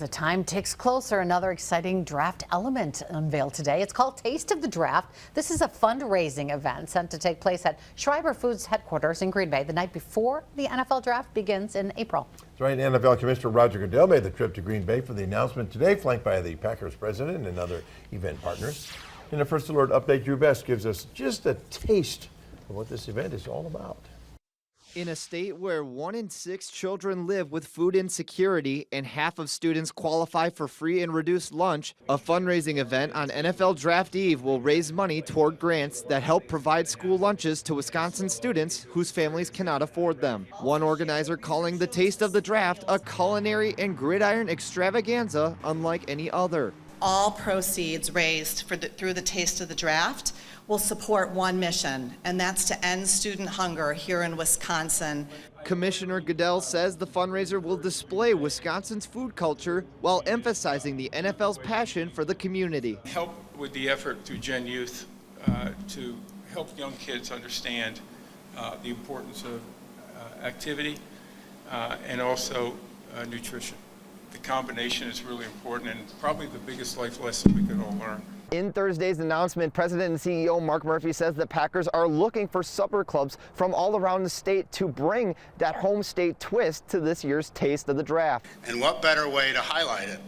The time ticks closer. Another exciting draft element unveiled today. It's called Taste of the Draft. This is a fundraising event set to take place at Schreiber Foods headquarters in Green Bay the night before the NFL draft begins in April. That's right. NFL Commissioner Roger Goodell made the trip to Green Bay for the announcement today, flanked by the Packers president and other event partners. In a First Alert update, Drew Best gives us just a taste of what this event is all about. In a state where 1 in 6 children live with food insecurity and half of students qualify for free and reduced lunch, a fundraising event on NFL Draft Eve will raise money toward grants that help provide school lunches to Wisconsin students whose families cannot afford them. One organizer calling the Taste of the Draft a culinary and gridiron extravaganza unlike any other. All proceeds raised through the Taste of the Draft will support one mission, and that's to end student hunger here in Wisconsin. Commissioner Goodell says the fundraiser will display Wisconsin's food culture while emphasizing the NFL's passion for the community. Help with the effort through Gen Youth to help young kids understand the importance of activity and also nutrition. The combination is really important and probably the biggest life lesson we could all learn. In Thursday's announcement, President and CEO Mark Murphy says the Packers are looking for supper clubs from all around the state to bring that home state twist to this year's Taste of the Draft. And what better way to highlight it,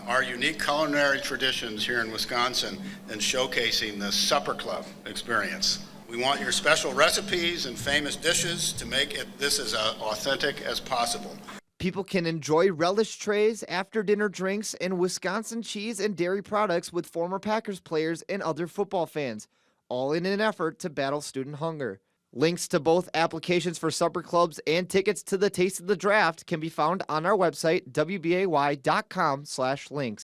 our unique culinary traditions here in Wisconsin, than showcasing the supper club experience. We want your special recipes and famous dishes to make this as authentic as possible. People can enjoy relish trays, after-dinner drinks, and Wisconsin cheese and dairy products with former Packers players and other football fans, all in an effort to battle student hunger. Links to both applications for supper clubs and tickets to the Taste of the Draft can be found on our website, wbay.com/links.